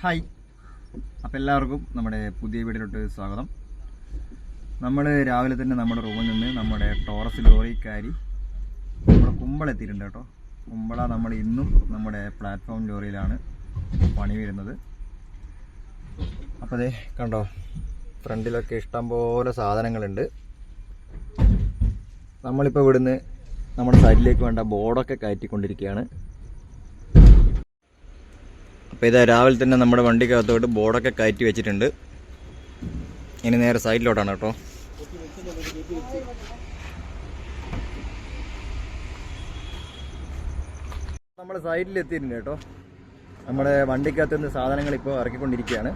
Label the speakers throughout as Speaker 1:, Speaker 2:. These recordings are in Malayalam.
Speaker 1: ഹായ്, അപ്പോൾ എല്ലാവർക്കും നമ്മുടെ പുതിയ വീഡിയോയിലോട്ട് സ്വാഗതം. നമ്മൾ രാവിലെ തന്നെ നമ്മുടെ റൂമിൽ നിന്ന് നമ്മുടെ ടോറസ് ലോറി കയറി നമ്മൾ കുമ്പള എത്തിയിട്ടുണ്ട് കേട്ടോ. കുമ്പള നമ്മൾ ഇന്നും നമ്മുടെ പ്ലാറ്റ്ഫോം ലോറിയിലാണ് പണി വരുന്നത്. അപ്പോൾ അതേ കണ്ടോ, ഫ്രണ്ടിലൊക്കെ ഇഷ്ടംപോലെ സാധനങ്ങളുണ്ട്. നമ്മളിപ്പോൾ ഇവിടുന്ന് നമ്മുടെ സൈഡിലേക്ക് വേണ്ട ബോർഡൊക്കെ കയറ്റിക്കൊണ്ടിരിക്കുകയാണ്. അപ്പോൾ ഇതാ രാവിലെ തന്നെ നമ്മുടെ വണ്ടിക്കകത്തോട്ട് ബോർഡൊക്കെ കയറ്റി വെച്ചിട്ടുണ്ട്. ഇനി നേരെ സൈഡിലോട്ടാണ് കേട്ടോ. നമ്മൾ സൈഡിൽ എത്തിയിട്ടുണ്ട് കേട്ടോ. നമ്മുടെ വണ്ടിക്കകത്ത് നിന്ന് സാധനങ്ങൾ ഇപ്പോൾ ഇറക്കിക്കൊണ്ടിരിക്കുകയാണ്.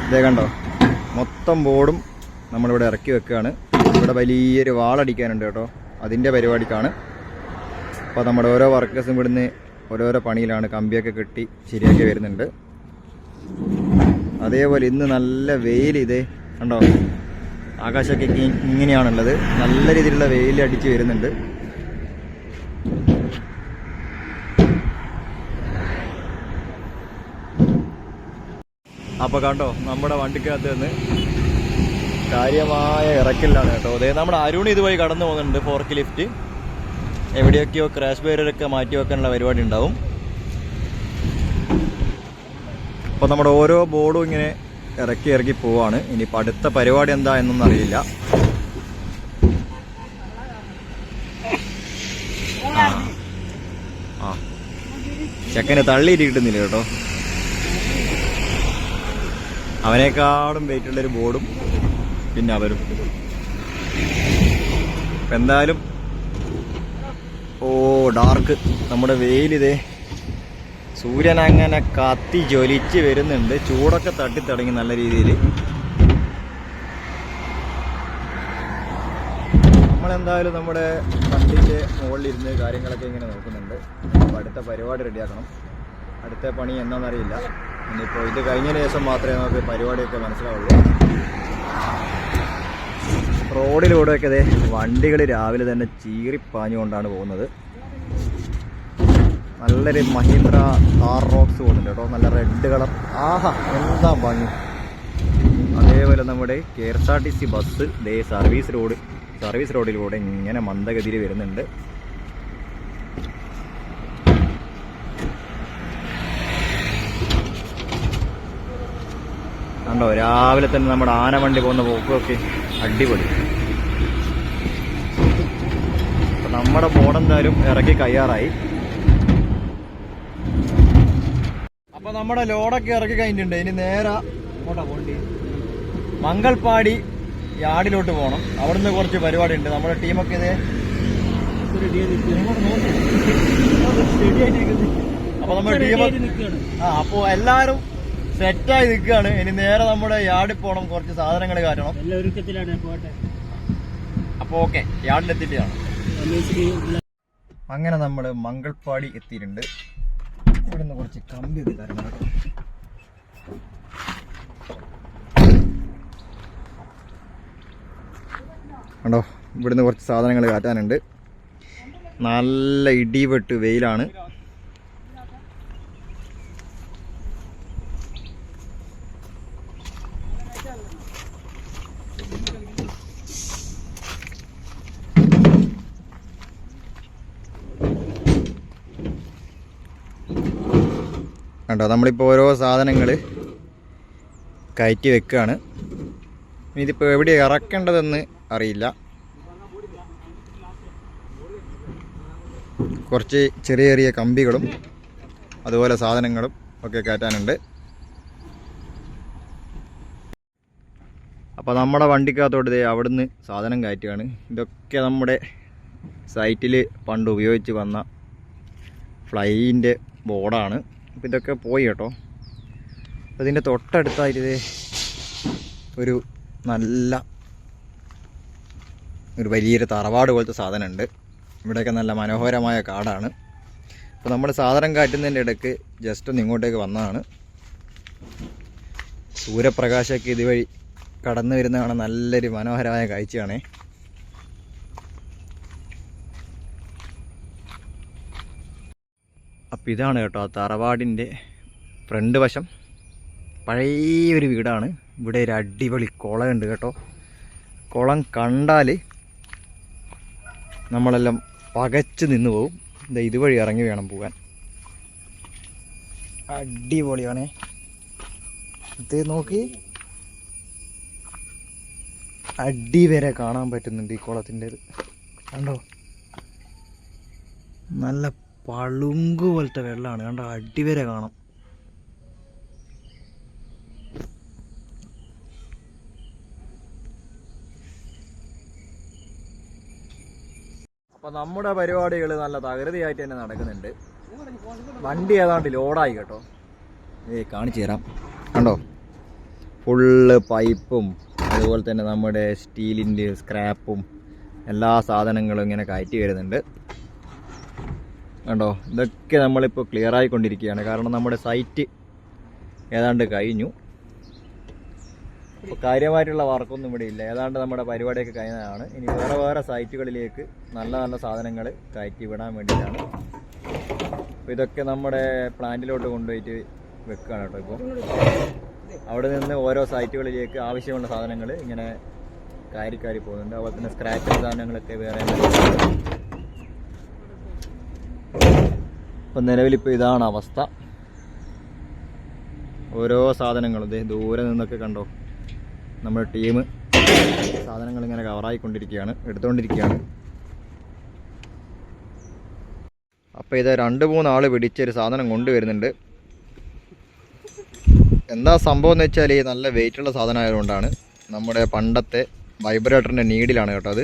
Speaker 1: ഇതേ കണ്ടോ, മൊത്തം ബോർഡും നമ്മളിവിടെ ഇറക്കി വെക്കുകയാണ്. ഇവിടെ വലിയൊരു വാളടിക്കാനുണ്ട് കേട്ടോ, അതിൻ്റെ പരിപാടിക്കാണ്. അപ്പോൾ നമ്മുടെ ഓരോ വർക്കേഴ്സും ഇവിടുന്ന് ഓരോരോ പണിയിലാണ്, കമ്പിയൊക്കെ കെട്ടി ശരിയാക്കി വരുന്നുണ്ട്. അതേപോലെ ഇന്ന് നല്ല വെയിൽ, ഇതേ കണ്ടോ, ആകാശമൊക്കെ ഇങ്ങനെയാണുള്ളത്. നല്ല രീതിയിലുള്ള വെയിൽ അടിച്ച് വരുന്നുണ്ട്. അപ്പോൾ കണ്ടോ, നമ്മുടെ വണ്ടിക്കകത്ത് നിന്ന് കാര്യമായ ഇറക്കില്ലാണ് കേട്ടോ. അതേ നമ്മുടെ അരുൺ ഇതുവഴി കടന്നു പോകുന്നുണ്ട്. ഫോർക്ക് ലിഫ്റ്റ് എവിടെയൊക്കെയോ ക്രാഷ് ബാരിയറൊക്കെ മാറ്റി വെക്കാനുള്ള പരിപാടി ഉണ്ടാവും. അപ്പോൾ നമ്മുടെ ഓരോ ബോർഡും ഇങ്ങനെ ഇറക്കി പോവാണ്. ഇനിയിപ്പോൾ അടുത്ത പരിപാടി എന്താ എന്നൊന്നും അറിയില്ല. ചെക്കനെ തള്ളിയിട്ട് കിട്ടുന്നില്ല കേട്ടോ. അവനേക്കാളും വെയിറ്റുള്ളൊരു ബോർഡും പിന്നെ അവരും. എന്തായാലും ഡാർക്ക് നമ്മുടെ വെയിലിതേ സൂര്യൻ അങ്ങനെ കത്തി ജ്വലിച്ച് വരുന്നുണ്ട്. ചൂടൊക്കെ തട്ടിത്തടങ്ങി നല്ല രീതിയിൽ. നമ്മളെന്തായാലും നമ്മുടെ വണ്ടിൻ്റെ മുകളിലിരുന്ന് കാര്യങ്ങളൊക്കെ ഇങ്ങനെ നോക്കുന്നുണ്ട്. അപ്പോൾ അടുത്ത പരിപാടി റെഡിയാക്കണം. അടുത്ത പണി എന്താണെന്നറിയില്ല. ഇനിയിപ്പോൾ ഇത് കഴിഞ്ഞതിന് ശേഷം മാത്രമേ നമുക്ക് പരിപാടിയൊക്കെ മനസ്സിലാവുള്ളൂ. റോഡിലൂടെയൊക്കെ ഇതേ വണ്ടികൾ രാവിലെ തന്നെ ചീറിപ്പാഞ്ഞുകൊണ്ടാണ് പോകുന്നത്. നല്ലൊരു മഹീന്ദ്ര താർ റോക്സ് പോകുന്നുണ്ട് കേട്ടോ, നല്ല റെഡ് കളർ. ആഹാ, എന്താ ഭംഗി. അതേപോലെ നമ്മുടെ KSRTC ബസ് ദേ സർവീസ് റോഡിലൂടെ ഇങ്ങനെ മന്ദഗതിയിൽ വരുന്നുണ്ട്. കണ്ടോ, രാവിലെ തന്നെ നമ്മുടെ ആന വണ്ടി പോകുന്ന പോക്കൊക്കെ അടിപൊളി. അപ്പം നമ്മുടെ ബോർഡെന്തായാലും ഇറക്കി കയ്യാറായി. അപ്പം നമ്മുടെ ലോഡൊക്കെ ഇറക്കി കഴിഞ്ഞിട്ടുണ്ട്. ഇനി നേരെ മംഗൾപാടി യാർഡിലോട്ട് പോകണം. അവിടുന്ന് കുറച്ച് പരിപാടി ഉണ്ട്. നമ്മുടെ ടീമൊക്കെ ഇതേ അപ്പോൾ നമ്മുടെ ടീം അപ്പോൾ എല്ലാവരും സെറ്റായി നിൽക്കുകയാണ്. ഇനി നേരെ നമ്മുടെ യാർഡിൽ പോകണം, കുറച്ച് സാധനങ്ങൾ കാറ്റണം. അപ്പോൾ ഓക്കെ, യാർഡിലെത്തിയിട്ടാണ്. അങ്ങനെ നമ്മൾ മംഗൾപാടി എത്തിയിട്ടുണ്ട്. ഇവിടെ നിന്ന് കുറച്ച് കമ്പി ഒക്കെ തരണം കേട്ടോ. കണ്ടോ, ഇവിടുന്ന് കുറച്ച് സാധനങ്ങൾ കാറ്റാനുണ്ട്. നല്ല ഇടിവെട്ട് വെയിലാണ്. കണ്ടോ, നമ്മളിപ്പോൾ ഓരോ സാധനങ്ങൾ കയറ്റി വെക്കുകയാണ്. ഇതിപ്പോൾ എവിടെ ഇറക്കേണ്ടതെന്ന് അറിയില്ല. കുറച്ച് ചെറിയ ചെറിയ കമ്പികളും അതുപോലെ സാധനങ്ങളും ഒക്കെ കയറ്റാനുണ്ട്. അപ്പോൾ നമ്മുടെ വണ്ടിക്കകത്തോട്ട് ഇതേ അവിടുന്ന് സാധനം കയറ്റുകയാണ്. ഇതൊക്കെ നമ്മുടെ സൈറ്റിൽ പണ്ട് ഉപയോഗിച്ച് വന്ന ഫ്ലൈൻ്റെ ബോർഡാണ്. അപ്പോൾ ഇതൊക്കെ പോയി കേട്ടോ. അപ്പോൾ ഇതിൻ്റെ തൊട്ടടുത്തായിട്ട് ഒരു നല്ല വലിയൊരു തറവാട് പോലത്തെ സാധനമുണ്ട്. ഇവിടെയൊക്കെ നല്ല മനോഹരമായ കാടാണ്. അപ്പോൾ നമ്മൾ സാധനം കാറ്റുന്നതിൻ്റെ ഇടയ്ക്ക് ജസ്റ്റ് ഒന്ന് ഇങ്ങോട്ടേക്ക് വന്നതാണ്. സൂര്യപ്രകാശമൊക്കെ ഇതുവഴി കടന്നു വരുന്നതാണ്. നല്ലൊരു മനോഹരമായ കാഴ്ചയാണേ. അപ്പോൾ ഇതാണ് കേട്ടോ ആ തറവാടിൻ്റെ ഫ്രണ്ട് വശം. പഴയൊരു വീടാണ്. ഇവിടെ ഒരു അടിപൊളി കുളമുണ്ട് കേട്ടോ. കുളം കണ്ടാൽ നമ്മളെല്ലാം പകച്ച് നിന്ന് പോകും. ഇതുവഴി ഇറങ്ങി വേണം പോകാൻ. അടിപൊളിയാണേ. ഇത് നോക്കി, അടി വരെ കാണാൻ പറ്റുന്നുണ്ട് ഈ കുളത്തിൻ്റെ. കണ്ടോ, നല്ല പളുങ്ക് പോലത്തെ വെള്ളമാണ്. കണ്ടോ, അടി വരെ കാണാം. അപ്പോൾ നമ്മുടെ പരിപാടികൾ നല്ല തകൃതിയായിട്ട് തന്നെ നടക്കുന്നുണ്ട്. വണ്ടി ഏതാണ്ട് ലോഡായി കേട്ടോ. കാണിച്ചു തരാം. കണ്ടോ, ഫുള്ള് പൈപ്പും അതുപോലെ തന്നെ നമ്മുടെ സ്റ്റീലിൻ്റെ സ്ക്രാപ്പും എല്ലാ സാധനങ്ങളും ഇങ്ങനെ കയറ്റി വരുന്നുണ്ട്. കണ്ടോ, ഇതൊക്കെ നമ്മളിപ്പോൾ ക്ലിയർ ആയിക്കൊണ്ടിരിക്കുകയാണ്. കാരണം നമ്മുടെ സൈറ്റ് ഏതാണ്ട് കഴിഞ്ഞു. അപ്പോൾ കാര്യമായിട്ടുള്ള വർക്കൊന്നും ഇവിടെ ഇല്ല. ഏതാണ്ട് നമ്മുടെ പരിപാടിയൊക്കെ കഴിഞ്ഞതാണ്. ഇനി വേറെ വേറെ സൈറ്റുകളിലേക്ക് നല്ല നല്ല സാധനങ്ങൾ കയറ്റി വിടാൻ വേണ്ടിയിട്ടാണ്. അപ്പോൾ ഇതൊക്കെ നമ്മുടെ പ്ലാന്റിലോട്ട് കൊണ്ടുപോയിട്ട് വെക്കുകയാണ് കേട്ടോ. ഇപ്പോൾ അവിടെ നിന്ന് ഓരോ സൈറ്റുകളിലേക്ക് ആവശ്യമുള്ള സാധനങ്ങൾ ഇങ്ങനെ കയറി പോകുന്നുണ്ട്. അതുപോലെ തന്നെ സ്ക്രാച്ച് സാധനങ്ങളൊക്കെ വേറെ. ഇപ്പം നിലവിലിപ്പോൾ ഇതാണ് അവസ്ഥ. ഓരോ സാധനങ്ങളും ദൂരെ നിന്നൊക്കെ കണ്ടോ, നമ്മുടെ ടീം സാധനങ്ങൾ ഇങ്ങനെ കവറായിക്കൊണ്ടിരിക്കുകയാണ്, എടുത്തുകൊണ്ടിരിക്കുകയാണ്. അപ്പോൾ ഇത് 2-3 ആൾ പിടിച്ചൊരു സാധനം കൊണ്ടുവരുന്നുണ്ട്. എന്താ സംഭവം എന്ന് വെച്ചാൽ ഈ നല്ല വെയിറ്റുള്ള സാധനം ആയതുകൊണ്ടാണ്. നമ്മുടെ പണ്ടത്തെ വൈബ്രേറ്ററിൻ്റെ നീഡിലാണ് കേട്ടോ അത്.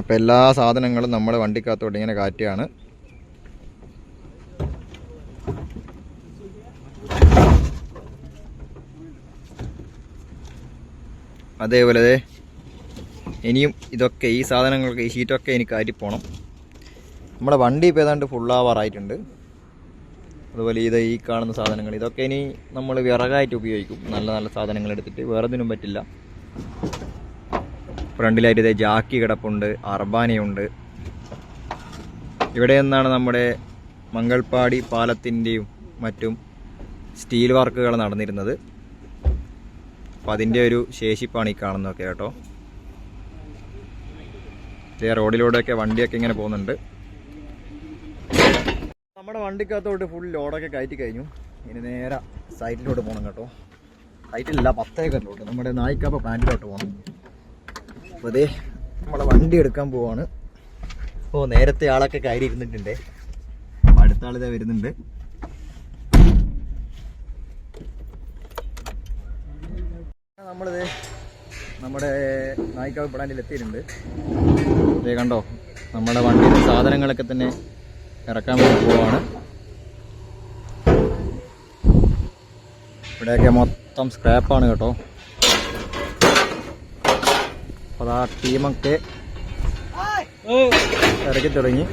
Speaker 1: അപ്പോൾ എല്ലാ സാധനങ്ങളും നമ്മുടെ വണ്ടിക്കകത്തോട്ട് ഇങ്ങനെ കാറ്റുകയാണ്. അതേപോലെ ഇനിയും ഇതൊക്കെ ഈ സാധനങ്ങളൊക്കെ ഈ ഷീറ്റൊക്കെ എനിക്ക് കയറ്റിപ്പോണം. നമ്മുടെ വണ്ടി ഇപ്പോൾ ഏതാണ്ട് ഫുള്ളാവാറായിട്ടുണ്ട്. അതുപോലെ ഈ കാണുന്ന സാധനങ്ങൾ ഇതൊക്കെ ഇനി നമ്മൾ വിറകായിട്ട് ഉപയോഗിക്കും. നല്ല നല്ല സാധനങ്ങൾ എടുത്തിട്ട് വേറെതിനും പറ്റില്ല. ഫ്രണ്ടിലായിട്ട് ജാക്കി കിടപ്പുണ്ട്, അർബാനയുണ്ട്. ഇവിടെ നിന്നാണ് നമ്മുടെ മംഗൾപ്പാടി പാലത്തിൻ്റെയും മറ്റും സ്റ്റീൽ വർക്കുകൾ നടന്നിരുന്നത്. അപ്പം അതിൻ്റെ ഒരു ശേഷിപ്പാണ് ഈ കാണുന്നതൊക്കെ കേട്ടോ. ഇതേ റോഡിലൂടെയൊക്കെ വണ്ടിയൊക്കെ ഇങ്ങനെ പോകുന്നുണ്ട്. നമ്മുടെ വണ്ടിക്കകത്തോട്ട് ഫുൾ ലോഡൊക്കെ കയറ്റി കഴിഞ്ഞു. ഇനി നേരെ സൈറ്റിലോട്ട് പോകണം കേട്ടോ. സൈറ്റിലില്ല, 10 ഏക്കറിലോട്ട് നമ്മുടെ നായിക്കാപ്പ പ്ലാന്റിലോട്ട് പോകണം. അപ്പോൾ അതേ നമ്മുടെ വണ്ടി എടുക്കാൻ പോവാണ്. ഓ, നേരത്തെ ആളൊക്കെ കയറി ഇരുന്നിട്ടുണ്ട്. അടുത്ത ആളിതേ വരുന്നുണ്ട്. നമ്മളിത് നമ്മുടെ നായിക്കാവ് പ്ലാന്റിൽ എത്തിയിട്ടുണ്ട്. ഇതേ കണ്ടോ, നമ്മുടെ വണ്ടിയുടെ സാധനങ്ങളൊക്കെ തന്നെ ഇറക്കാൻ വേണ്ടി പോവാണ്. ഇവിടെയൊക്കെ മൊത്തം സ്ക്രാപ്പാണ് കേട്ടോ. അപ്പോൾ ആ ടീമൊക്കെ ഇറക്കി തുടങ്ങി.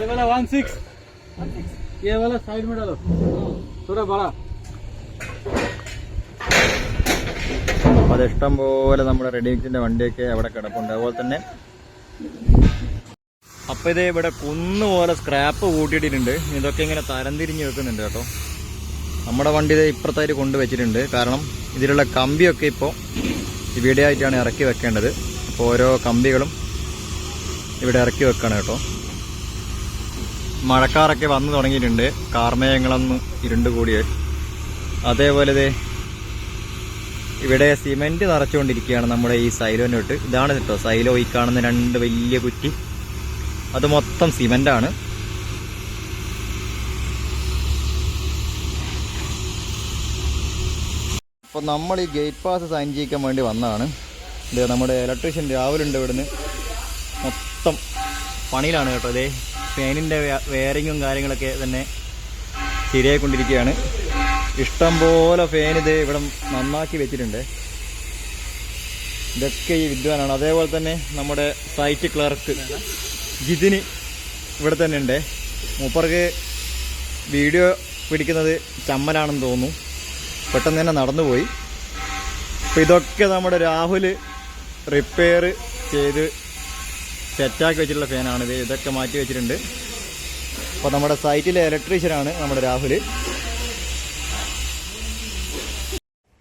Speaker 1: അപ്പോൾ അത് ഇഷ്ടം പോലെ നമ്മുടെ റെഡി മിക്സിൻ്റെ വണ്ടിയൊക്കെ അവിടെ കിടപ്പുണ്ട്. അതുപോലെ തന്നെ അപ്പോൾ ഇതേ ഇവിടെ കുന്നുപോലെ സ്ക്രാപ്പ് കൂട്ടിയിട്ടിട്ടുണ്ട്. ഇതൊക്കെ ഇങ്ങനെ തരംതിരിഞ്ഞ് വെക്കുന്നുണ്ട് കേട്ടോ. നമ്മുടെ വണ്ടി ഇതേ ഇപ്പുറത്തായിട്ട് കൊണ്ടുവച്ചിട്ടുണ്ട്. കാരണം ഇതിലുള്ള കമ്പിയൊക്കെ ഇപ്പോൾ ഇവിടെ ആയിട്ടാണ് ഇറക്കി വെക്കേണ്ടത്. അപ്പോൾ ഓരോ കമ്പികളും ഇവിടെ ഇറക്കി വെക്കണം കേട്ടോ. മഴക്കാറൊക്കെ വന്നു തുടങ്ങിയിട്ടുണ്ട്. കാർമേഘങ്ങളൊന്നും ഇരുണ്ട് കൂടിയ. അതേപോലെ ഇതേ ഇവിടെ സിമെൻറ്റ് നിറച്ചുകൊണ്ടിരിക്കുകയാണ് നമ്മുടെ ഈ സൈലോനോട്ട്. ഇതാണ് കേട്ടോ സൈലോ. ഈ കാണുന്ന 2 വലിയ കുറ്റി അത് മൊത്തം സിമെൻ്റാണ്. അപ്പോൾ നമ്മൾ ഈ ഗേറ്റ് പാസ് സൈൻ ചെയ്യിക്കാൻ വേണ്ടി വന്നതാണ്. ഇത് നമ്മുടെ ഇലക്ട്രീഷ്യൻ രാവിലെ ഇവിടുന്ന് മൊത്തം പണിയിലാണ് കേട്ടോ. അതേ ഫാനിൻ്റെ വയറിങ്ങും കാര്യങ്ങളൊക്കെ തന്നെ ശരിയായിക്കൊണ്ടിരിക്കുകയാണ്. ഇഷ്ടം പോലെ ഫാൻ ഇത് ഇവിടെ നന്നാക്കി വെച്ചിട്ടുണ്ട്. ഇതൊക്കെ ഈ വിദ്വാനാണ്. അതേപോലെ തന്നെ നമ്മുടെ സൈറ്റ് ക്ലർക്ക് ജിതിന് ഇവിടെ തന്നെ ഉണ്ട്. മൂപ്പർക്ക് വീഡിയോ പിടിക്കുന്നത് ചമ്മലാണെന്ന് തോന്നുന്നു. പെട്ടെന്ന് തന്നെ നടന്നുപോയി. അപ്പോൾ ഇതൊക്കെ നമ്മുടെ രാഹുൽ റിപ്പയർ ചെയ്ത് സെറ്റാക്കി വെച്ചിട്ടുള്ള ഫാനാണിത്. ഇതൊക്കെ മാറ്റി വെച്ചിട്ടുണ്ട്. അപ്പോൾ നമ്മുടെ സൈറ്റിലെ ഇലക്ട്രീഷ്യനാണ് നമ്മുടെ രാഹുൽ.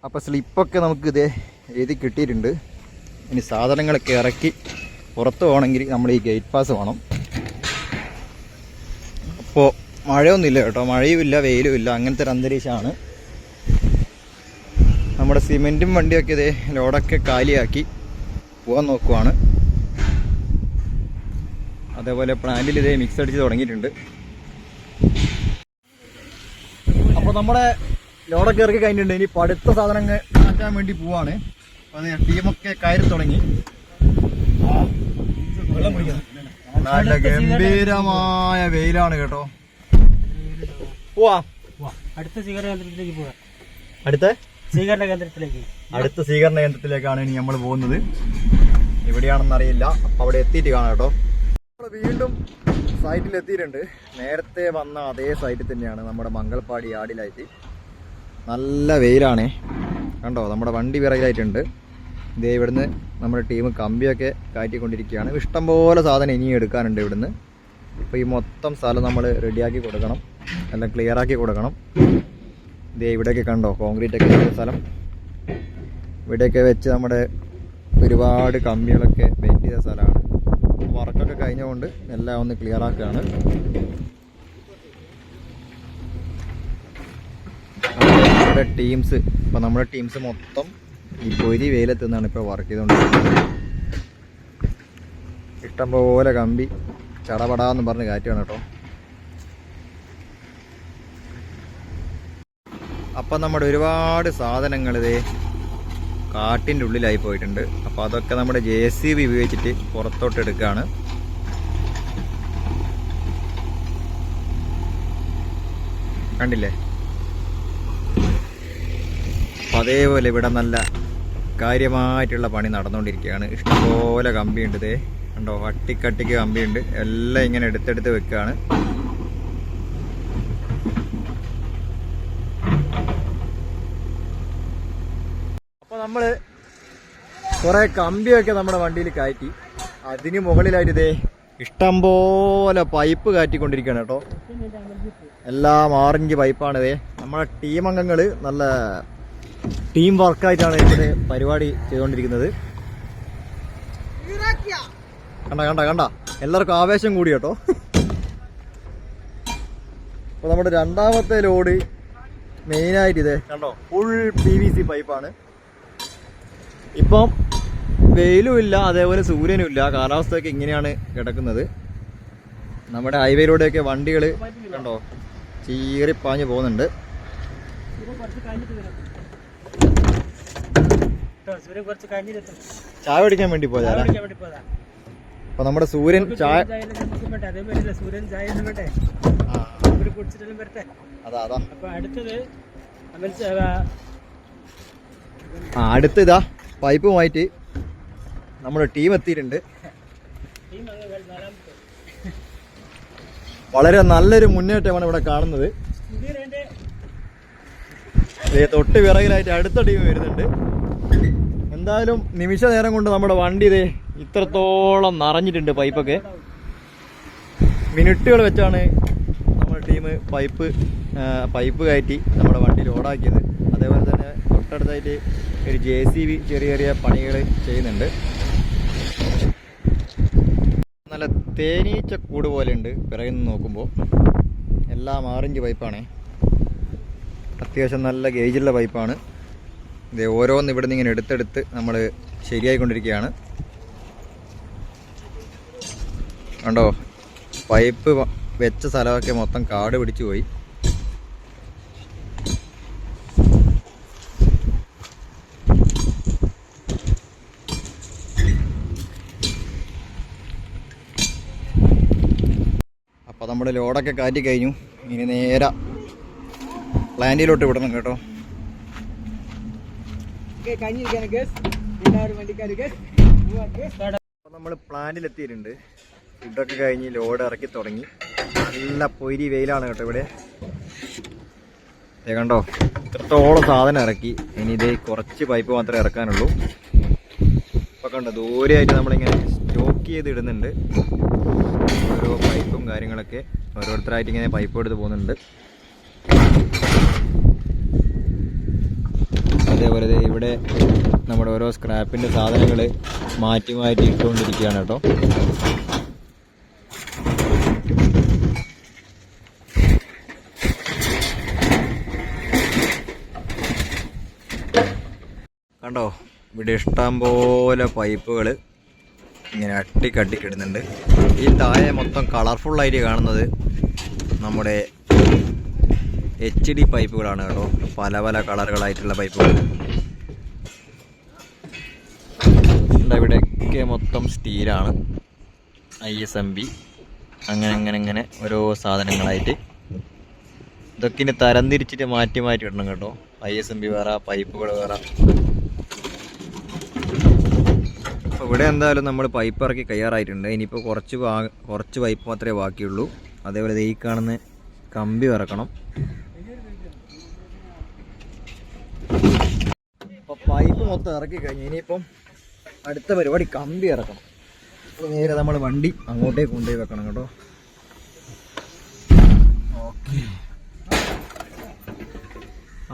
Speaker 1: അപ്പോൾ സ്ലിപ്പൊക്കെ നമുക്ക് ഇതേ എഴുതി കിട്ടിയിട്ടുണ്ട്. ഇനി സാധനങ്ങളൊക്കെ ഇറക്കി പുറത്ത് പോകണമെങ്കിൽ നമ്മൾ ഈ ഗേറ്റ് പാസ് വേണം. അപ്പോൾ മഴയൊന്നുമില്ല കേട്ടോ, മഴയുമില്ല വെയിലുമില്ല, അങ്ങനത്തെ ഒരു അന്തരീക്ഷമാണ്. നമ്മുടെ സിമെൻറ്റും വണ്ടിയൊക്കെ ഇതേ ലോഡൊക്കെ കാലിയാക്കി പോകാൻ നോക്കുവാണ്. അതേപോലെ പ്ലാന്റിൽ ഇതേ മിക്സ് അടിച്ച് തുടങ്ങിയിട്ടുണ്ട്. അപ്പോൾ നമ്മുടെ ലോഡൊക്കെ ഇറക്കി കഴിഞ്ഞിട്ടുണ്ട്. ഇനി അടുത്ത സാധനങ്ങൾ മാറ്റാൻ വേണ്ടി പോവാണ്. അത് ടീമൊക്കെ കയറി തുടങ്ങി. നല്ല ഗംഭീരമായ വെയിലാണ് കേട്ടോ. പോവാ
Speaker 2: അടുത്ത സ്വീകരണ കേന്ദ്രത്തിലേക്ക് പോവാ.
Speaker 1: അടുത്ത സ്വീകരണ കേന്ദ്രത്തിലേക്കാണ് ഇനി നമ്മൾ പോകുന്നത്. എവിടെയാണെന്നറിയില്ല. അപ്പം അവിടെ എത്തിയിട്ട് കാണാം കേട്ടോ. നമ്മൾ വീണ്ടും സൈറ്റിൽ എത്തിയിട്ടുണ്ട്. നേരത്തെ വന്ന അതേ സൈറ്റിൽ തന്നെയാണ്, നമ്മുടെ മംഗൾപ്പാടി യാർഡിലായിട്ട്. നല്ല വെയിലാണ് കണ്ടോ. നമ്മുടെ വണ്ടി വിറകിലായിട്ടുണ്ട്. ഇതേ ഇവിടുന്ന് നമ്മുടെ ടീം കമ്പിയൊക്കെ കയറ്റിക്കൊണ്ടിരിക്കുകയാണ്. ഇഷ്ടംപോലെ സാധനം ഇനിയും എടുക്കാനുണ്ട് ഇവിടുന്ന്. അപ്പോൾ ഈ മൊത്തം സ്ഥലം നമ്മൾ റെഡിയാക്കി കൊടുക്കണം, എല്ലാം ക്ലിയറാക്കി കൊടുക്കണം. ഇതേ ഇവിടെയൊക്കെ കണ്ടോ കോൺക്രീറ്റൊക്കെ ചെയ്ത സ്ഥലം. ഇവിടെയൊക്കെ വെച്ച് നമ്മുടെ ഒരുപാട് കമ്പികളൊക്കെ പെയിൻറ്റ് ചെയ്ത സ്ഥലമാണ്. വർക്കൊക്കെ കഴിഞ്ഞുകൊണ്ട് എല്ലാം ഒന്ന് ക്ലിയറാക്കുകയാണ്. നമ്മുടെ ടീംസ്, ഇപ്പോൾ നമ്മുടെ ടീംസ് മൊത്തം ഈ പൊരി വെയിലത്ത് നിന്നാണ് ഇപ്പോൾ വർക്ക് ചെയ്തുകൊണ്ടിരിക്കുന്നത്. ഇഷ്ടംപോലെ കമ്പി ചടപടാന്ന് പറഞ്ഞ് കാറ്റുകയാണ് കേട്ടോ. അപ്പം നമ്മുടെ ഒരുപാട് സാധനങ്ങൾ ഇതേ കാട്ടിൻ്റെ ഉള്ളിലായി പോയിട്ടുണ്ട്. അപ്പോൾ അതൊക്കെ നമ്മുടെ JCB ഉപയോഗിച്ചിട്ട് പുറത്തോട്ട് എടുക്കുകയാണ്. കണ്ടില്ലേ. അപ്പം അതേപോലെ ഇവിടെ നല്ല കാര്യമായിട്ടുള്ള പണി നടന്നുകൊണ്ടിരിക്കുകയാണ്. ഇഷ്ടംപോലെ കമ്പിയുണ്ട്. ഇതേ കണ്ടോ, അട്ടിക്കട്ടിക്ക് കമ്പിയുണ്ട്. എല്ലാം ഇങ്ങനെ എടുത്തെടുത്ത് വെക്കുകയാണ്. അപ്പോൾ നമ്മൾ കുറേ കമ്പിയൊക്കെ നമ്മുടെ വണ്ടിയിൽ കയറ്റി. അതിന് മുകളിലായിട്ട് ഇതേ ഇഷ്ടംപോലെ പൈപ്പ് കയറ്റിക്കൊണ്ടിരിക്കുകയാണ് കേട്ടോ. എല്ലാം 6 ഇഞ്ച് പൈപ്പാണ്. ഇതേ നമ്മുടെ ടീം അംഗങ്ങൾ നല്ല ടീം വർക്കായിട്ടാണ് ഇതിന് പരിപാടി ചെയ്തുകൊണ്ടിരിക്കുന്നത്. കണ്ട എല്ലാവർക്കും ആവേശം കൂടി കേട്ടോ. അപ്പോൾ നമ്മുടെ രണ്ടാമത്തെ ലോഡ് മെയിനായിട്ട് ഇതേ കണ്ടോ, ഫുൾ PVC പൈപ്പാണ്. ഇപ്പം വെയിലും ഇല്ല, അതേപോലെ സൂര്യനും ഇല്ല. കാലാവസ്ഥയൊക്കെ ഇങ്ങനെയാണ് കിടക്കുന്നത്. നമ്മുടെ ഹൈവേയിലൂടെയൊക്കെ വണ്ടികൾ കണ്ടോ ചീറിപ്പാഞ്ഞ് പോകുന്നുണ്ട്. ചായ കുടിക്കാൻ വേണ്ടി പോയതാ. അപ്പൊ നമ്മുടെ സൂര്യൻ ചായ അടുത്ത് ഇതാ പൈപ്പുമായിട്ട് നമ്മുടെ ടീം എത്തിയിട്ടുണ്ട്. വളരെ നല്ലൊരു മുന്നേറ്റമാണ് ഇവിടെ കാണുന്നത്. തൊട്ട് വിറകിലായിട്ട് അടുത്ത ടീം വരുന്നുണ്ട്. എന്തായാലും നിമിഷ നേരം കൊണ്ട് നമ്മുടെ വണ്ടി ഇതേ ഇത്രത്തോളം നിറഞ്ഞിട്ടുണ്ട്. പൈപ്പൊക്കെ മിനിറ്റുകൾ വെച്ചാണ് നമ്മുടെ ടീം പൈപ്പ് കയറ്റി നമ്മുടെ വണ്ടി ലോഡാക്കിയത്. അതേപോലെ തന്നെ തൊട്ടടുത്തായിട്ട് ഒരു JCB ചെറിയ ചെറിയ പണികൾ ചെയ്യുന്നുണ്ട്. നല്ല തേനീച്ച കൂട് പോലെ ഉണ്ട് പിറകിൽ നിന്ന് നോക്കുമ്പോൾ. എല്ലാം 6 ഇഞ്ച് പൈപ്പാണ്. അത്യാവശ്യം നല്ല ഗേജുള്ള പൈപ്പാണ്. ഇത് ഓരോന്ന് ഇവിടെ നിന്ന് ഇങ്ങനെ എടുത്തെടുത്ത് നമ്മൾ ശരിയായിക്കൊണ്ടിരിക്കുകയാണ്. കണ്ടോ, പൈപ്പ് വെച്ച സ്ഥലമൊക്കെ മൊത്തം കാട് പിടിച്ചു പോയി. അപ്പോൾ നമ്മൾ ലോഡൊക്കെ കാറ്റി കഴിഞ്ഞു. ഇനി നേരെ പ്ലാന്റിലോട്ട് വിടണം കേട്ടോ. നമ്മൾ പ്ലാന്റിലെത്തിയിട്ടുണ്ട്. ഇതൊക്കെ കഴിഞ്ഞ് ലോഡ് ഇറക്കി തുടങ്ങി. നല്ല പൊരി വെയിലാണ് കേട്ടോ ഇവിടെ. കണ്ടോ, ഇത്രത്തോളം സാധനം ഇറക്കി. ഇനി ഇതേ കുറച്ച് പൈപ്പ് മാത്രമേ ഇറക്കാനുള്ളൂ. ഇപ്പൊ കണ്ടോ, ദൂരെയായിട്ട് നമ്മളിങ്ങനെ സ്റ്റോപ്പ് സ്റ്റോക്ക് ചെയ്ത് ഇടുന്നുണ്ട്. ഓരോ പൈപ്പും കാര്യങ്ങളൊക്കെ ഓരോരുത്തരായിട്ട് ഇങ്ങനെ പൈപ്പ് എടുത്ത് പോകുന്നുണ്ട്. അതേപോലെ ഇവിടെ നമ്മുടെ ഓരോ സ്ക്രാപ്പിൻ്റെ സാധനങ്ങൾ മാറ്റി മാറ്റി ഇട്ടുകൊണ്ടിരിക്കുകയാണ് കേട്ടോ. കണ്ടോ, ഇവിടെ ഇഷ്ടം പോലെ പൈപ്പുകൾ ഇങ്ങനെ അട്ടിക്കട്ടിക്കിടുന്നുണ്ട്. ഈ താഴെ മൊത്തം കളർഫുള്ളായിട്ട് കാണുന്നത് നമ്മുടെ HD പൈപ്പുകളാണ് കേട്ടോ. പല പല കളറുകളായിട്ടുള്ള പൈപ്പുകൾ. ഇവിടെയൊക്കെ മൊത്തം സ്റ്റീലാണ്, ISMB, അങ്ങനെ ഓരോ സാധനങ്ങളായിട്ട്. ഇതൊക്കെ ഇനി തരംതിരിച്ചിട്ട് മാറ്റി മാറ്റി ഇടണം കേട്ടോ. ISMB വേറെ, പൈപ്പുകൾ വേറെ. അപ്പോൾ ഇവിടെ എന്തായാലും നമ്മൾ പൈപ്പ് ഇറക്കി കയ്യാറായിട്ടുണ്ട്. ഇനിയിപ്പോൾ കുറച്ച് പൈപ്പ് മാത്രമേ ബാക്കിയുള്ളൂ. അതേപോലെ ഈ കാണുന്ന കമ്പി ഇറക്കണം. അപ്പോൾ പൈപ്പ് മൊത്തം ഇറക്കി കഴിഞ്ഞു. ഇനിയിപ്പം അടുത്ത പരിപാടി കമ്പി ഇറക്കണം. നേരെ നമ്മൾ വണ്ടി അങ്ങോട്ടേക്ക് കൊണ്ടുപോയി വെക്കണം കേട്ടോ. ഓക്കെ,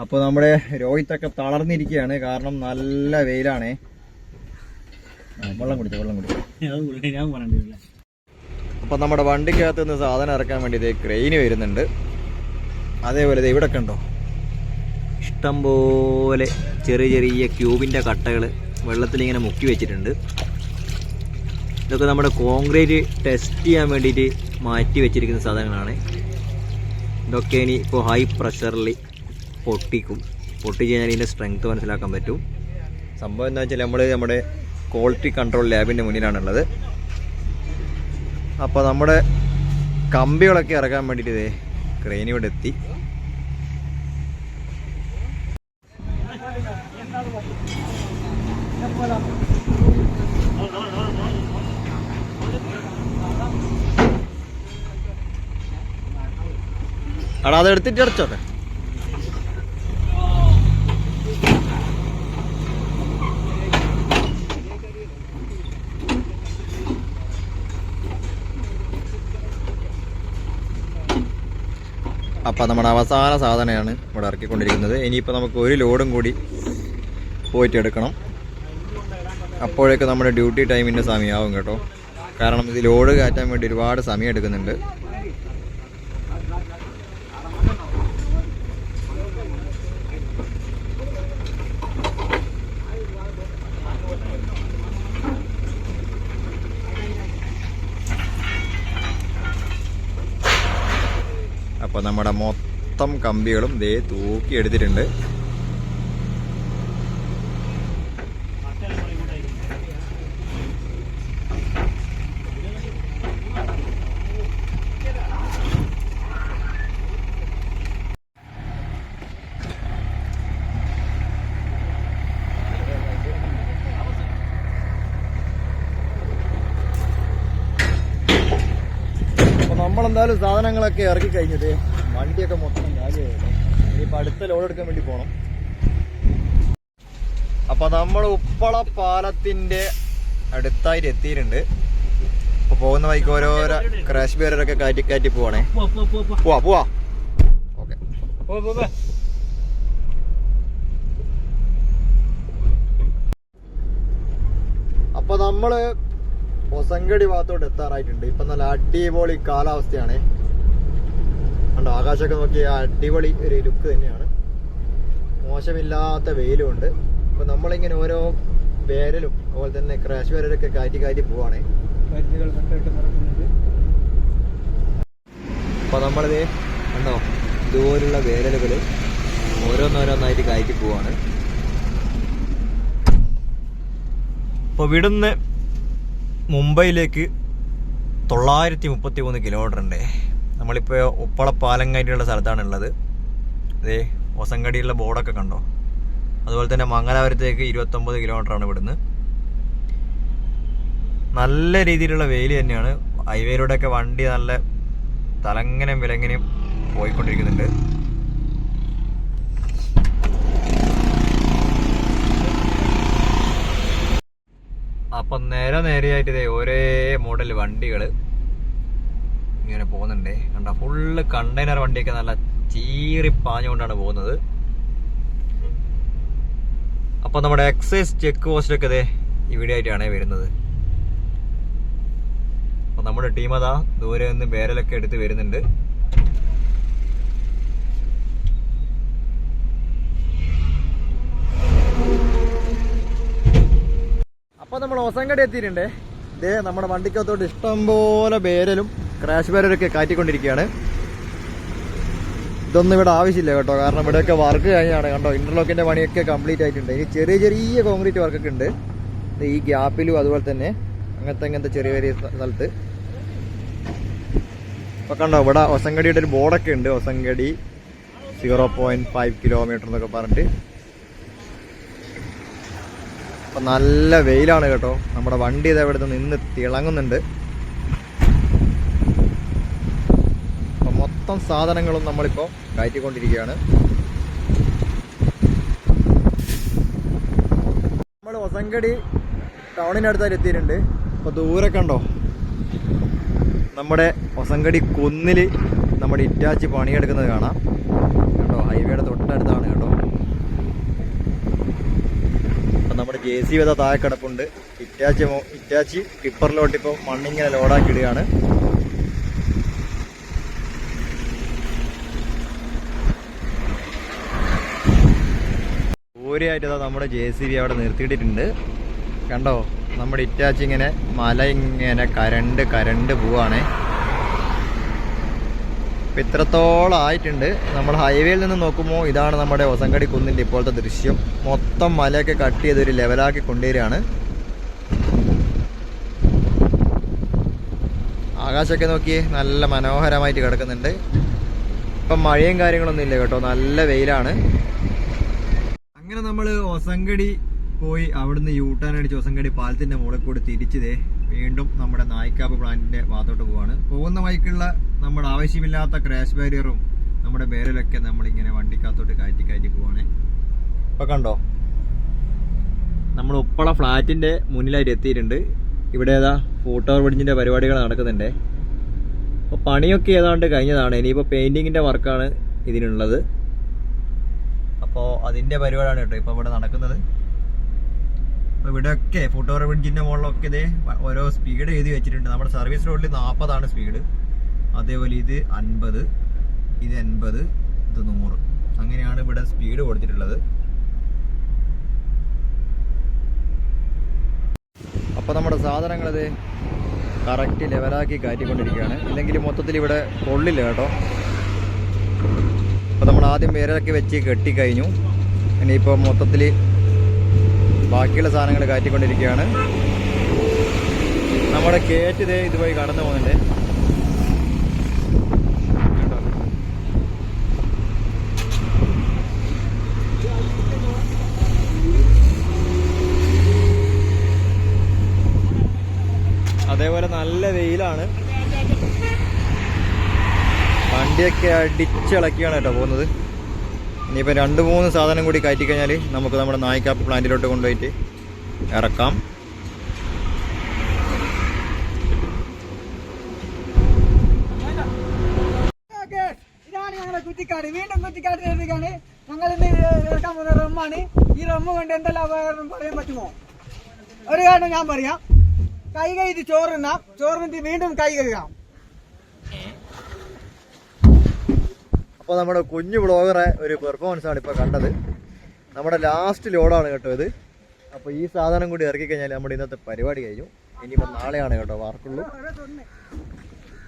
Speaker 1: അപ്പോൾ നമ്മുടെ രോഹിത്തൊക്കെ തളർന്നിരിക്കുകയാണ്. കാരണം നല്ല വെയിലാണേ. വെള്ളം കുടിച്ചു. അപ്പോൾ നമ്മുടെ വണ്ടിക്കകത്ത് നിന്ന് സാധനം ഇറക്കാൻ വേണ്ടി ക്രെയിന് വരുന്നുണ്ട്. അതേപോലെ ഇവിടെ കണ്ടോ, ഇഷ്ടംപോലെ ചെറിയ ക്യൂബിൻ്റെ കട്ടകൾ വെള്ളത്തിലിങ്ങനെ മുക്കി വെച്ചിട്ടുണ്ട്. ഇതൊക്കെ നമ്മുടെ കോൺക്രീറ്റ് ടെസ്റ്റ് ചെയ്യാൻ വേണ്ടിയിട്ട് മാറ്റി വെച്ചിരിക്കുന്ന സാധനങ്ങളാണ്. ഇതൊക്കെ ഇനി ഇപ്പോൾ ഹൈ പ്രഷറിൽ പൊട്ടിച്ച് കഴിഞ്ഞാൽ ഇതിൻ്റെ സ്ട്രെങ്ത് മനസ്സിലാക്കാൻ പറ്റും. സംഭവം എന്താ വെച്ചാൽ നമ്മുടെ ക്വാളിറ്റി കൺട്രോൾ ലാബിൻ്റെ മുന്നിലാണുള്ളത്. അപ്പോൾ നമ്മുടെ കമ്പികളൊക്കെ ഇറക്കാൻ വേണ്ടിയിട്ട് ക്രെയിൻ ഇവിടെ എത്തി. അടാ, അത് എടുത്തിട്ട് അടച്ചോട്ടെ. അപ്പം നമ്മുടെ അവസാന സാധനമാണ് ഇവിടെ ഇറക്കിക്കൊണ്ടിരിക്കുന്നത്. ഇനിയിപ്പോൾ നമുക്ക് ഒരു ലോഡും കൂടി പോയിട്ട് എടുക്കണം. അപ്പോഴേക്ക് നമ്മുടെ ഡ്യൂട്ടി ടൈമിൻ്റെ സമയമാവും കേട്ടോ. കാരണം ഇത് ലോഡ് കയറ്റാൻ വേണ്ടി ഒരുപാട് സമയം എടുക്കുന്നുണ്ട്. അപ്പോൾ നമ്മുടെ മൊത്തം കമ്പികളും തൂക്കി എടുത്തിട്ടുണ്ട്. നമ്മളെന്തായാലും സാധനങ്ങളൊക്കെ ഇറക്കി കഴിഞ്ഞത് വണ്ടിയൊക്കെ മൊത്തം കാലിയായിരുന്നു. ഇനിയിപ്പോൾ അടുത്ത ലോഡ് എടുക്കാൻ വേണ്ടി പോകണം. അപ്പോൾ നമ്മൾ ഉപ്പള പാലത്തിൻ്റെ അടുത്തായിട്ട് എത്തിയിട്ടുണ്ട്. അപ്പോൾ പോകുന്ന വഴിക്ക് ഓരോരോ ക്രാഷ് ബാരിയറൊക്കെ കാറ്റി പോവാണേ. പോവാ. ഓക്കെ, അപ്പോൾ നമ്മൾ ഒസങ്കടി ഭാഗത്തോട്ട് എത്താറായിട്ടുണ്ട്. ഇപ്പം നല്ല അടിപൊളി കാലാവസ്ഥയാണ്. കണ്ടോ, ആകാശമൊക്കെ നോക്കി അടിപൊളി ഒരു ലുക്ക് തന്നെയാണ്. മോശമില്ലാത്ത വെയിലുമുണ്ട്. അപ്പോൾ നമ്മളിങ്ങനെ ഓരോ വേരലും അതുപോലെ തന്നെ ക്രാഷ് വേരലൊക്കെ കാറ്റി പോവാണേ. അപ്പോൾ നമ്മളിത് കണ്ടോ, ഇതുപോലുള്ള വേരലുകൾ ഓരോന്നോരോന്നായിട്ട് കയറ്റി പോവാണ്. അപ്പോൾ ഇവിടുന്ന് മുംബൈയിലേക്ക് 933 കിലോമീറ്റർ ഉണ്ട്. നമ്മളിപ്പോൾ ഉപ്പളപ്പാലങ്ങായിട്ടുള്ള സ്ഥലത്താണുള്ളത്. അതേ ഒസങ്കടിയുള്ള ബോർഡൊക്കെ കണ്ടോ. അതുപോലെ തന്നെ മംഗലാപുരത്തേക്ക് 29 കിലോമീറ്ററാണ് ഇവിടുന്ന്. നല്ല രീതിയിലുള്ള വെയിൽ തന്നെയാണ്. ഹൈവേയിലൂടെയൊക്കെ വണ്ടി നല്ല തലങ്ങനെയും വിലങ്ങനെയും പോയിക്കൊണ്ടിരിക്കുന്നുണ്ട്. അപ്പൊ നേരെയായിട്ട് ഇതേ ഒരേ മോഡൽ വണ്ടികൾ ഇങ്ങനെ പോകുന്നുണ്ട്. കണ്ട ഫുള്ള് കണ്ടെയ്നർ വണ്ടിയൊക്കെ നല്ല ചീറിപ്പാഞ്ഞുകൊണ്ടാണ് പോകുന്നത്. അപ്പൊ നമ്മുടെ എക്സൈസ് ചെക്ക് പോസ്റ്റൊക്കെ ഇതേ ഇവിടെ ആയിട്ടാണ് വരുന്നത്. അപ്പൊ നമ്മുടെ ടീം അതാ ദൂരെ നിന്ന് ബേരലൊക്കെ എടുത്ത് വരുന്നുണ്ട്. അപ്പൊ നമ്മൾ ഒസങ്കടി എത്തിയിട്ടുണ്ട്. ഇതേ നമ്മുടെ വണ്ടിക്കകത്തോട്ട് ഇഷ്ടംപോലെ ബേരലും ക്രാഷ് ബാരലൊക്കെ കാറ്റിക്കൊണ്ടിരിക്കുകയാണ്. ഇതൊന്നും ഇവിടെ ആവശ്യമില്ല കേട്ടോ, കാരണം ഇവിടെയൊക്കെ വർക്ക് കഴിഞ്ഞാണ്. കണ്ടോ, ഇന്റർലോക്കിന്റെ പണിയൊക്കെ കംപ്ലീറ്റ് ആയിട്ടുണ്ട്. ഇനി ചെറിയ ചെറിയ കോൺക്രീറ്റ് വർക്കൊക്കെ ഉണ്ട് ഈ ഗ്യാപ്പിലും, അതുപോലെ തന്നെ അങ്ങനത്തെ ചെറിയ ചെറിയ സ്ഥലത്ത്. ഇപ്പൊ കണ്ടോ, ഇവിടെ ഒസങ്കടിയുടെ ഒരു ബോർഡൊക്കെ ഉണ്ട്. ഒസങ്കടി 0.5 കിലോമീറ്റർ എന്നൊക്കെ പറഞ്ഞിട്ട്. അപ്പൊ നല്ല വെയിലാണ് കേട്ടോ. നമ്മുടെ വണ്ടി ഇത് ഇവിടെ നിന്ന് തിളങ്ങുന്നുണ്ട്. അപ്പൊ മൊത്തം സാധനങ്ങളും നമ്മളിപ്പോ കയറ്റിക്കൊണ്ടിരിക്കുകയാണ്. നമ്മൾ ഒസങ്കടി ടൗണിനടുത്തായിട്ട് എത്തിയിട്ടുണ്ട്. അപ്പൊ ദൂരെ കണ്ടോ, നമ്മുടെ ഒസങ്കടി കുന്നില് നമ്മുടെ ഇറ്റാച്ചി പണിയെടുക്കുന്നത് കാണാം. കേട്ടോ, ഹൈവേയുടെ തൊട്ടടുത്താണ് കേട്ടോ. അപ്പം നമ്മുടെ JCB താഴെ കിടപ്പുണ്ട്. ഇറ്റാച്ചി ടിപ്പറിലോട്ട് ഇപ്പോൾ മണ്ണിങ്ങനെ ലോഡാക്കി ഇടുകയാണ്. ദൂരെയായിട്ട് നമ്മുടെ JCB അവിടെ നിർത്തിയിട്ടിട്ടുണ്ട്. കണ്ടോ, നമ്മുടെ ഇറ്റാച്ചി ഇങ്ങനെ മല ഇങ്ങനെ കരണ്ട് പോവാണേ. ഇപ്പം ഇത്രത്തോളം ആയിട്ടുണ്ട്. നമ്മൾ ഹൈവേയിൽ നിന്ന് നോക്കുമ്പോൾ ഇതാണ് നമ്മുടെ ഒസങ്കടി കുന്നിൻ്റെ ഇപ്പോഴത്തെ ദൃശ്യം. മൊത്തം മലയൊക്കെ കട്ട് ചെയ്ത് ഒരു ലെവലാക്കി കൊണ്ടുവരികയാണ്. ആകാശമൊക്കെ നോക്കി നല്ല മനോഹരമായിട്ട് കിടക്കുന്നുണ്ട്. ഇപ്പം മഴയും കാര്യങ്ങളൊന്നും ഇല്ല കേട്ടോ, നല്ല വെയിലാണ്. അങ്ങനെ നമ്മൾ ഒസങ്കടി പോയി അവിടുന്ന് യൂട്ടേൺ അടിച്ച് ഒസങ്കടി പാലത്തിൻ്റെ മുകളിൽ കൂടി തിരിച്ചതേ വീണ്ടും നമ്മുടെ നായിക്കാപ്പ് പ്ലാന്റിന്റെ ഭാഗത്തോട്ട് പോവാണ്. പോകുന്ന വഴിക്കുള്ള നമ്മുടെ ആവശ്യമില്ലാത്ത ക്രാഷ് ബാരിയറും നമ്മുടെ ബേരലൊക്കെ നമ്മളിങ്ങനെ വണ്ടിക്കകത്തോട്ട് കയറ്റി പോവാണ്. ഇപ്പൊ കണ്ടോ, നമ്മൾ ഉപ്പള ഫ്ലാറ്റിന്റെ മുന്നിലായിട്ട് എത്തിയിട്ടുണ്ട്. ഇവിടെ ഏതാ ഫൂട്ട് ഓവർ ബ്രിഡ്ജിന്റെ പരിപാടികൾ നടക്കുന്നുണ്ട്. അപ്പോൾ പണിയൊക്കെ ഏതാണ്ട് കഴിഞ്ഞതാണ്. ഇനിയിപ്പോൾ പെയിന്റിങ്ങിന്റെ വർക്കാണ് ഇതിനുള്ളത്. അപ്പോൾ അതിന്റെ പരിപാടിയാണ് കേട്ടോ ഇപ്പോൾ ഇവിടെ നടക്കുന്നത്. അപ്പോൾ ഇവിടെയൊക്കെ ഫുട് ഓവർ ബ്രിഡ്ജിന്റെ മുകളിലൊക്കെ ഇതേ ഓരോ സ്പീഡ് എഴുതി വെച്ചിട്ടുണ്ട്. നമ്മുടെ സർവീസ് റോഡിൽ 40 സ്പീഡ്, അതേപോലെ ഇത് 50, ഇത് 80, ഇത് 100, അങ്ങനെയാണ് ഇവിടെ സ്പീഡ് കൊടുത്തിട്ടുള്ളത്. അപ്പോൾ നമ്മുടെ സാധനങ്ങളത് കറക്റ്റ് ലെവലാക്കി കയറ്റിക്കൊണ്ടിരിക്കുകയാണ്. ഇല്ലെങ്കിൽ മൊത്തത്തിൽ ഇവിടെ കൊള്ളില്ല കേട്ടോ. അപ്പോൾ നമ്മൾ ആദ്യം വേരലൊക്കെ വെച്ച് കെട്ടിക്കഴിഞ്ഞു. ഇനിയിപ്പോൾ മൊത്തത്തിൽ ബാക്കിയുള്ള സാധനങ്ങൾ കയറ്റിക്കൊണ്ടിരിക്കുകയാണ്. നമ്മുടെ കേറ്റ് ഇതുവഴി കടന്നു പോകുന്നുണ്ട്. അതേപോലെ നല്ല വെയിലാണ്. വണ്ടിയൊക്കെ അടിച്ചിളക്കിയാണ് കേട്ടോ പോകുന്നത്. ഇനിയിപ്പോൾ 2-3 സാധനം കൂടി കയറ്റി കഴിഞ്ഞാൽ നമുക്ക് നമ്മുടെ നായിക്കാപ്പ് പ്ലാന്റിലോട്ട് കൊണ്ടുപോയിട്ട് ഇറക്കാം.
Speaker 3: ഇതാണ് ഞങ്ങളുടെ കുറ്റിക്കാട്. വീണ്ടും കുറ്റിക്കാട്ടിലാണ് ഞങ്ങൾ ഇന്ന് ഇറക്കാൻ പോകുന്ന റമ്മാണ്. ഈ റമ്മ് കൊണ്ട് എന്തെല്ലാം ഉപകാരം പറയാൻ പറ്റുമോ? ഒരു കാരണം ഞാൻ പറയാം. കൈ കഴുകി ചോറിനാം, ചോറിനിട്ട് വീണ്ടും കൈ കഴുകാം.
Speaker 1: അപ്പോൾ നമ്മുടെ കുഞ്ഞു ബ്ലോഗറെ ഒരു പെർഫോമൻസ് ആണ് ഇപ്പോൾ കണ്ടത്. നമ്മുടെ ലാസ്റ്റ് ലോഡാണ് കേട്ടോ ഇത്. അപ്പോൾ ഈ സാധനം കൂടി ഇറക്കി കഴിഞ്ഞാൽ നമ്മുടെ ഇന്നത്തെ പരിപാടി കഴിഞ്ഞു. ഇനിയിപ്പോൾ നാളെയാണ് കേട്ടോ വർക്കുള്ളൂ.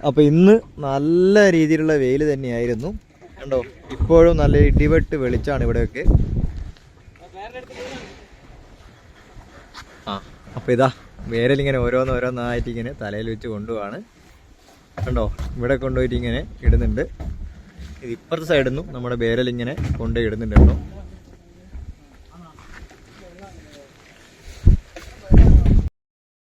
Speaker 1: അപ്പോൾ ഇന്ന് നല്ല രീതിയിലുള്ള വെയിൽ തന്നെയായിരുന്നു കണ്ടോ. ഇപ്പോഴും നല്ല ഇടിവെട്ട് വെളിച്ചാണ് ഇവിടെയൊക്കെ. അപ്പോൾ ഇതാ വേരലിങ്ങനെ ഓരോന്നായിട്ട് ഇങ്ങനെ തലയിൽ വെച്ച് കൊണ്ടുപോവാണ് കണ്ടോ. ഇവിടെ കൊണ്ടുപോയിട്ട് ഇങ്ങനെ ഇടുന്നുണ്ട്. ഇത് ഇപ്പുറത്തെ സൈഡിൽ നിന്നും നമ്മുടെ ബേരലിങ്ങനെ കൊണ്ടുപോയി ഇടുന്നുണ്ട് കേട്ടോ.